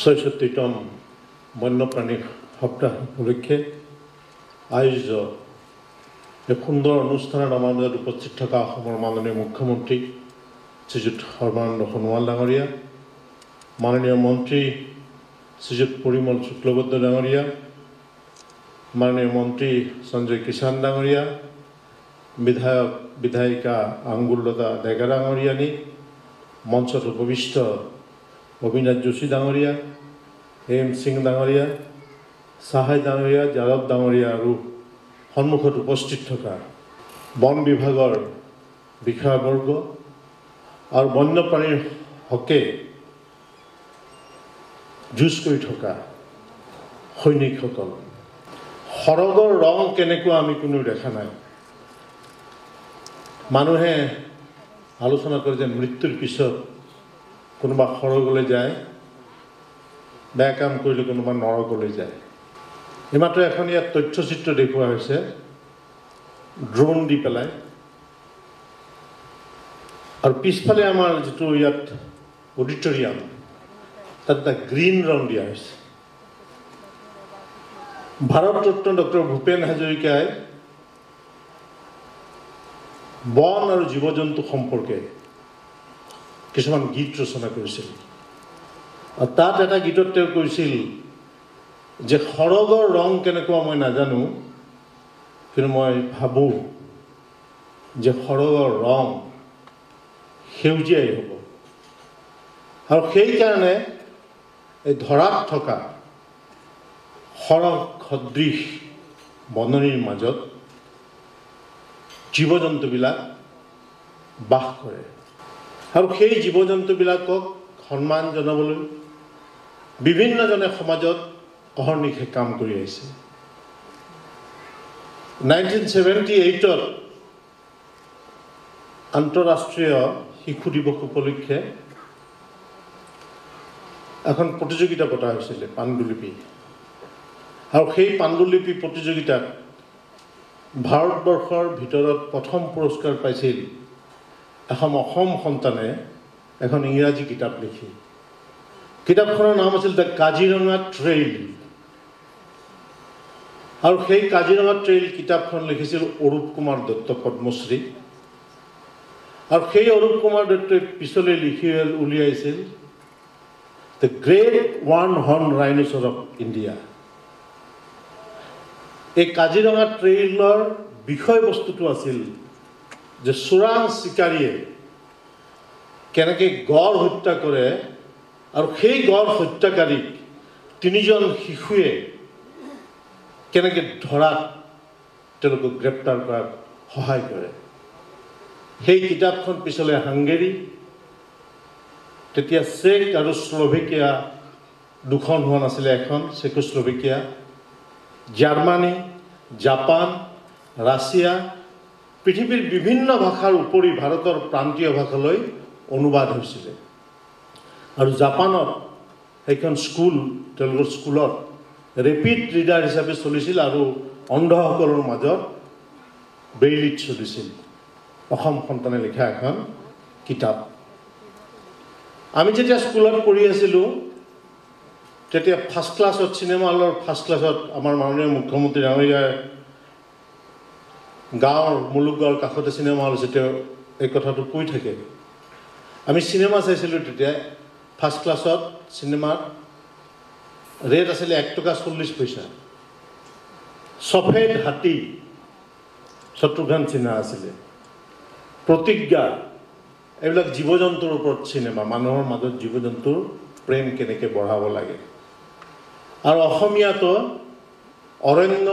৬৬তম বন্যপ্ৰাণী সপ্তাহ উপলক্ষে আয়োজিত এক সুন্দৰ অনুষ্ঠানত আমাৰ মাজত উপস্থিত থকা অসমৰ মাননীয় মুখ্যমন্ত্ৰী শ্ৰীযুত সৰ্বানন্দ সোণোৱাল ডাঙৰীয়া, মাননীয় মন্ত্ৰী শ্ৰীযুত পৰিমল শুক্লবৈদ্য ডাঙৰীয়া, মাননীয় মন্ত্ৰী সঞ্জয় কিষাণ ডাঙৰীয়া, বিধায়ক বিধায়িকা আঙ্গুললতা ডেকা ডাঙৰীয়ানী, মঞ্চত উপবিষ্ট অবিনাশ যোশী ডাঙৰীয়া, এম সিং ডাঙৰীয়া, সাহাই ডাঙৰীয়া, যাদৱ ডাঙৰীয়া আৰু সন্মুখত উপস্থিত থকা বন বিভাগৰ বিষয়াবৰ্গ আৰু বন্যপ্ৰাণীৰ হকে যুঁজ কৰি থকা সৈনিকসকল, সৰগৰ ৰং কেনেকুৱা আমি কোনো দেখা নাই। মানুহে আলোচনা কৰে যে মৃত্যুৰ পিছত কোনোবা সৰগলৈ যায়, বেয়া কাম কৰিলে কোনোবা নৰকলৈ যায়। এইমাত্ৰ এখন ইয়াত তথ্যচিত্ৰ দেখুওৱা হৈছে ড্ৰোন দি পেলাই, আৰু পিছফালে আমাৰ যিটো ইয়াত অডিটৰিয়াম তাত এটা গ্ৰীণ ৰং দিয়া হৈছে। ভাৰতৰত্ন ডক্টৰ ভূপেন হাজৰিকাই বন আৰু জীৱ জন্তু সম্পৰ্কে কিছুমান গীত ৰচনা কৰিছিল, আৰু তাত এটা গীতত তেওঁ কৈছিল যে সৰগৰ ৰং কেনেকুৱা মই নাজানো, কিন্তু মই ভাবোঁ যে সৰগৰ ৰং সেউজীয়াই হ'ব। আৰু সেইকাৰণে এই ধৰাত থকা সৰগ সদৃশ বননিৰ মাজত জীৱ জন্তুবিলাক বাস কৰে, আৰু সেই জীৱ জন্তুবিলাকক সন্মান জনাবলৈ বিভিন্নজনে সমাজত অহৰ্নিশে কাম কৰি আহিছে। 1978 আন্তঃৰাষ্ট্ৰীয় শিশু দিৱস উপলক্ষে এখন প্ৰতিযোগিতা পতা হৈছিলে, পাণ্ডুলিপি। আৰু সেই পাণ্ডুলিপি প্ৰতিযোগিতাত ভাৰতবৰ্ষৰ ভিতৰত প্ৰথম পুৰস্কাৰ পাইছিল এখন অসম সন্তানে এখন ইংৰাজী কিতাপ লিখি। কিতাপখনৰ নাম আছিল দ্য কাজিৰঙা ট্ৰেইল, আৰু সেই কাজিৰঙা ট্ৰেইল কিতাপখন লিখিছিল অৰূপ কুমাৰ দত্ত পদ্মশ্ৰী। আৰু সেই অৰূপ কুমাৰ দত্তই পিছলৈ লিখি উলিয়াইছিল the great one horn rhinoceros of India. এই কাজিৰঙা ট্ৰেইলৰ বিষয়বস্তুটো আছিল যে চোৰাং চিকাৰীয়ে কেনেকৈ গড় হত্যা কৰে, আৰু সেই গড় হত্যাকাৰীক তিনিজন শিশুৱে কেনেকৈ ধৰাত তেওঁলোকক গ্ৰেপ্তাৰ কৰাত সহায় কৰে। সেই কিতাপখন পিছলৈ হাংগেৰী, তেতিয়া চেক আৰু স্লোভেকিয়া দুখন হোৱা নাছিলে, এখন চেকোস্লোভেকিয়া, জাৰ্মানী, জাপান, ৰাছিয়া, পৃথিৱীৰ বিভিন্ন ভাষাৰ উপৰি ভাৰতৰ প্ৰান্তীয় ভাষালৈ অনুবাদ হৈছিলে। আৰু জাপানত সেইখন স্কুল, তেওঁলোকৰ স্কুলত ৰেপিড ৰিডাৰ হিচাপে চলিছিল, আৰু অন্ধসকলৰ মাজত ব্ৰেইলিত চলিছিল। অসম সন্তানে লিখা এখন কিতাপ। আমি যেতিয়া স্কুলত পঢ়ি আছিলোঁ তেতিয়া ফাৰ্ষ্ট ক্লাছত, চিনেমা হলৰ ফাৰ্ষ্ট ক্লাছত আমাৰ মাননীয় মুখ্যমন্ত্ৰী ডাঙৰীয়াই গাঁৱৰ মুলুকগাঁৱৰ কাষতে চিনেমা হল আছে, তেওঁ এই কথাটো কৈ থাকে। আমি চিনেমা চাইছিলোঁ তেতিয়া ফাৰ্ষ্ট ক্লাছত। চিনেমাৰ ৰেট আছিলে 1 টকা 40 পইচা। সফেদ হাতী শত্ৰুঘ্ন সিনহা আছিলে, প্ৰতিজ্ঞা, এইবিলাক জীৱ জন্তুৰ ওপৰত চিনেমা, মানুহৰ মাজত জীৱ জন্তুৰ প্ৰেম কেনেকৈ বঢ়াব লাগে। আৰু অসমীয়াতো অৰণ্য,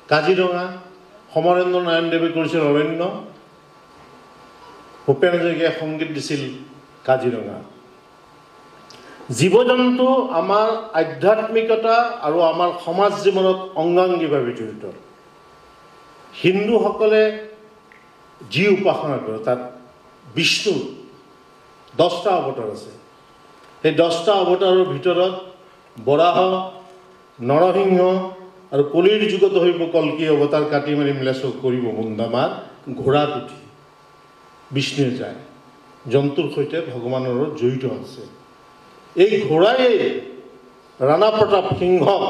কাজিৰঙা, সমৰেন্দ্ৰ নাৰায়ণদেৱে কৰিছিল অৰণ্য, ভূপেন হাজৰিকাই সংগীত দিছিল কাজিৰঙা। জীৱ জন্তু আমাৰ আধ্যাত্মিকতা আৰু আমাৰ সমাজ জীৱনত অংগাংগীভাৱে জড়িত। হিন্দুসকলে যি উপাসনা কৰে তাত বিষ্ণুৰ 10টা অৱতাৰ আছে। সেই 10টা অৱতাৰৰ ভিতৰত বৰাহ, নৰসিংহ আৰু কলিৰ যুগত হৈব কল্কি অৱতাৰ, কাটি মাৰি মিলাচ কৰিব মুণ্ডামাৰ, ঘোঁৰাত উঠি বিষ্ণুৱে যায়। জন্তুৰ সৈতে ভগৱানৰো জড়িত আছে। এই ঘোঁৰাই ৰাণা প্ৰতাপ সিংহক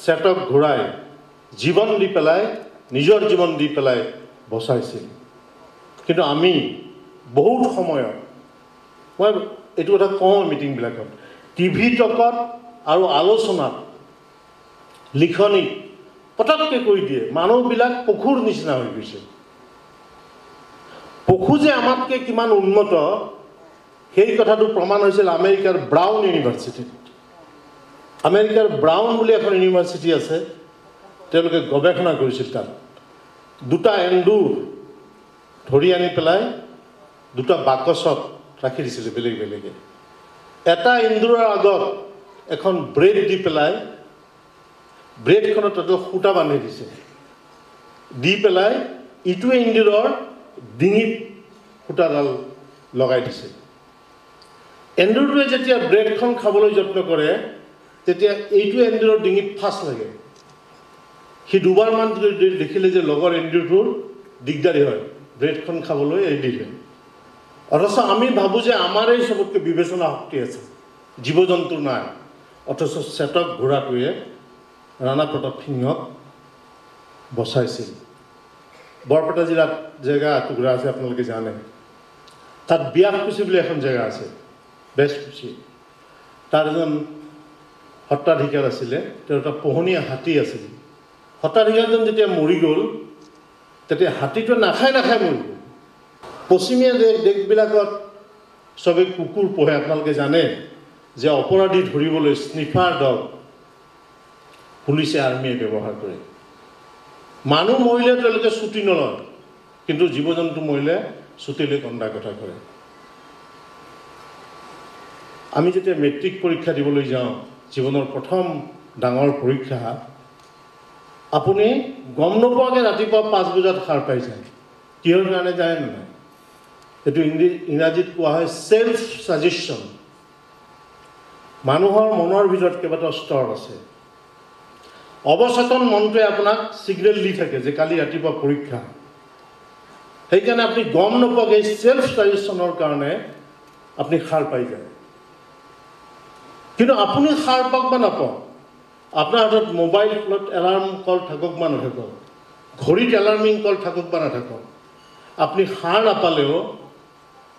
চেতক ঘোঁৰাই জীৱন দি পেলাই নিজৰ জীৱন দি পেলাই বচাইছিল। কিন্তু আমি বহুত সময়ত মই এইটো কথা কওঁ মিটিংবিলাকত, টিভি টকত আৰু আলোচনাত লিখনি পটককৈ কৈ দিয়ে মানুহবিলাক পশুৰ নিচিনা হৈ গৈছে। পশু যে আমাতকৈ কিমান উন্নত সেই কথাটো প্ৰমাণ হৈছিল আমেৰিকাৰ ব্ৰাউন ইউনিভাৰ্চিটিত। আমেৰিকাৰ ব্ৰাউন বুলি এখন ইউনিভাৰ্চিটি আছে, তেওঁলোকে গৱেষণা কৰিছিল। তাত দুটা এন্দুৰ ধৰি আনি পেলাই দুটা বাকচত ৰাখি দিছিলে বেলেগ বেলেগে। এটা এন্দুৰৰ আগত এখন ব্ৰেড দি পেলাই ব্ৰেডখনত তাতে সূতা বান্ধি দিছে, দি পেলাই ইটো এন্দুৰৰ ডিঙিত সূতাডাল লগাই দিছে। এন্দুৰটোৱে যেতিয়া ব্ৰেডখন খাবলৈ যত্ন কৰে তেতিয়া এইটো এন্দুৰৰ ডিঙিত ফাঁচ লাগে। সি দুবাৰমান দেখিলে যে লগৰ এন্দুৰটোৰ দিগদাৰী হয়, ব্ৰেডখন খাবলৈ এৰি দিলে। অথচ আমি ভাবোঁ যে আমাৰেই চবতকৈ বিবেচনা শক্তি আছে, জীৱ জন্তু নাই। অথচ চেতক ঘোঁৰাটোৱে ৰাণা প্ৰতাপ সিংহক বচাইছিল। বৰপেটা জিলাত জেগা টুকুৰা আছে, আপোনালোকে জানে। তাত বিয়াকুচি বুলি এখন জেগা আছে, বেজকুচি। তাৰ এজন সত্ৰাধিকাৰ আছিলে, তেওঁৰ এটা পোহনীয়া হাতী আছিল। সত্ৰাধিকাৰজন যেতিয়া মৰি গ'ল তেতিয়া হাতীটোৱে নাখায় মৰি গ'ল। পশ্চিমীয়া দেশবিলাকত চবেই কুকুৰ পোহে। আপোনালোকে জানে যে অপৰাধী ধৰিবলৈ স্নিফাৰ ডগ পুলিচে আৰ্মীয়ে ব্যৱহাৰ কৰে। মানুহ মৰিলে তেওঁলোকে ছুটি নলয়, কিন্তু জীৱ জন্তু মৰিলে ছুটি লৈ কন্দা কটা কৰে। আমি যেতিয়া মেট্ৰিক পৰীক্ষা দিবলৈ যাওঁ, জীৱনৰ প্ৰথম ডাঙৰ পৰীক্ষা, আপুনি গম নোপোৱাকৈ ৰাতিপুৱা 5 বজাত সাৰ পাই যায়। কিহৰ কাৰণে যায় নাই? এইটো ইংৰাজীত কোৱা হয় চেল্ফ ছাজেশ্যন। মানুহৰ মনৰ ভিতৰত কেইবাটাও স্তৰ আছে। অৱচেতন মনটোৱে আপোনাক ছিগনেল দি থাকে যে কালি ৰাতিপুৱা পৰীক্ষা। সেইকাৰণে আপুনি গম নোপোৱাকৈ চেল্ফ ছাজেশ্যনৰ কাৰণে আপুনি সাৰ পাই যায়। কিন্তু আপুনি সাৰ পাওক বা নাপাওক, আপোনাৰ হাতত মোবাইল ফোনত এলাৰ্ম কল থাকক বা নাথাকক, ঘড়ীত এলাৰ্মিং কল থাকক বা নাথাকক, আপুনি সাৰ নাপালেও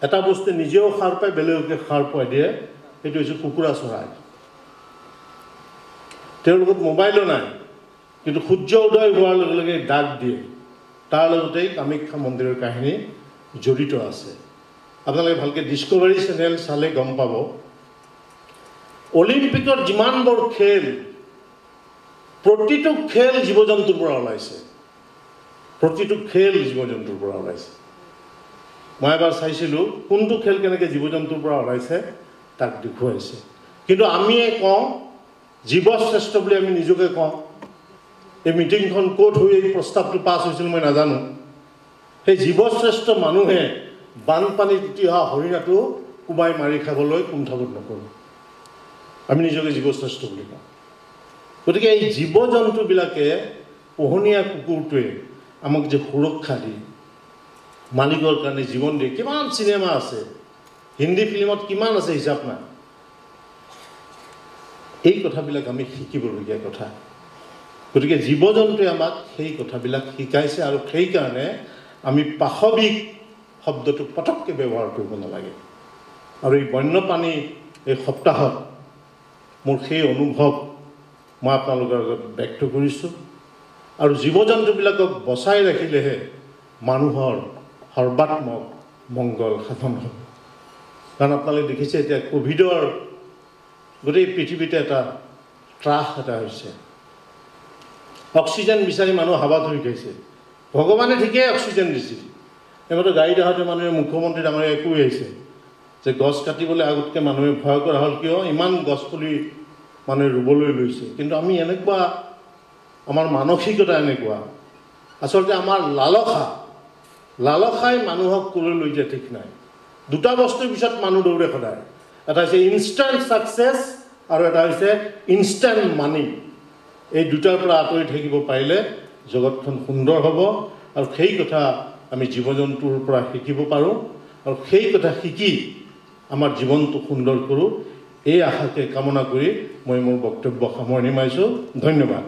এটা বস্তু নিজেও সাৰ পায়, বেলেগকে সাৰ পোৱাই দিয়ে। সেইটো হৈছে কুকুৰা চৰাই। তেওঁলোকৰ মোবাইলো নাই, কিন্তু সূৰ্য উদয় হোৱাৰ লগে লগে ডাক দিয়ে। তাৰ লগতেই কামাখ্যা মন্দিৰৰ কাহিনী জড়িত আছে। আপোনালোকে ভালকৈ ডিস্কভাৰী চেনেল চালে গম পাব। অলিম্পিকত যিমানবোৰ খেল, প্ৰতিটো খেল জীৱ জন্তুৰ পৰা ওলাইছে। প্ৰতিটো খেল জীৱ জন্তুৰ পৰা ওলাইছে। মই এবাৰ চাইছিলোঁ কোনটো খেল কেনেকৈ জীৱ জন্তুৰ পৰা ওলাইছে তাক দেখুৱাইছে। কিন্তু আমিয়ে কওঁ জীৱ শ্ৰেষ্ঠ বুলি, আমি নিজকে কওঁ। এই মিটিংখন ক'ত হৈ এই প্ৰস্তাৱটো পাছ হৈছিল মই নাজানো। সেই জীৱশ্ৰেষ্ঠ মানুহে বানপানীত উটি অহা হৰিণাটো কোবাই মাৰি খাবলৈ কুণ্ঠাবোধ নকৰোঁ। আমি নিজকে জীৱশ্ৰেষ্ঠ বুলি কওঁ। গতিকে এই জীৱ জন্তুবিলাকে, পোহনীয়া কুকুৰটোৱে আমাক যে সুৰক্ষা দিয়ে, মালিকৰ কাৰণে জীৱন দিয়ে। কিমান চিনেমা আছে, হিন্দী ফিল্মত কিমান আছে, হিচাপ নাই। এই কথাবিলাক আমি শিকিবলগীয়া কথা। গতিকে জীৱ জন্তুৱে আমাক সেই কথাবিলাক শিকাইছে, আৰু সেইকাৰণে আমি পাশবিক শব্দটো পটককৈ ব্যৱহাৰ কৰিব নালাগে। আৰু এই বন্যপ্ৰাণী এই সপ্তাহত মোৰ সেই অনুভৱ মই আপোনালোকৰ আগত ব্যক্ত কৰিছোঁ। আৰু জীৱ জন্তুবিলাকক বচাই ৰাখিলেহে মানুহৰ সৰ্বাত্মক মংগল সাধন হ'ব। কাৰণ আপোনালোকে দেখিছে এতিয়া ক'ভিডৰ গোটেই পৃথিৱীতে এটা ত্ৰাস এটা হৈছে। অক্সিজেন বিচাৰি মানুহ হাবাত হৈ গৈছে। ভগৱানে ঠিকেই অক্সিজেন দিছিল। এইমাত্ৰ গাড়ীত আহোঁতে মানুহে মুখ্যমন্ত্ৰী ডাঙৰীয়াই কৈ আহিছে যে গছ কাটিবলৈ আগতকৈ মানুহে ভয় কৰা হ'ল, কিয় ইমান গছপুলি মানুহে ৰুবলৈ লৈছে। কিন্তু আমি এনেকুৱা, আমাৰ মানসিকতা এনেকুৱা, আচলতে আমাৰ লালসাই মানুহক ক'লৈ লৈ যায় ঠিক নাই। দুটা বস্তুৰ পিছত মানুহ দৌৰে সদায়। এটা হৈছে ইনষ্টেণ্ট ছাকচেছ আৰু এটা হৈছে ইনষ্টেণ্ট মানি। এই দুটাৰ পৰা আঁতৰি থাকিব পাৰিলে জগতখন সুন্দৰ হ'ব। আৰু সেই কথা আমি জীৱ জন্তুৰ পৰা শিকিব পাৰোঁ, আৰু সেই কথা শিকি আমাৰ জীৱনটো সুন্দৰ কৰোঁ। এই আশাকে কামনা কৰি মই মোৰ বক্তব্য সামৰণি মাৰিছোঁ। ধন্যবাদ।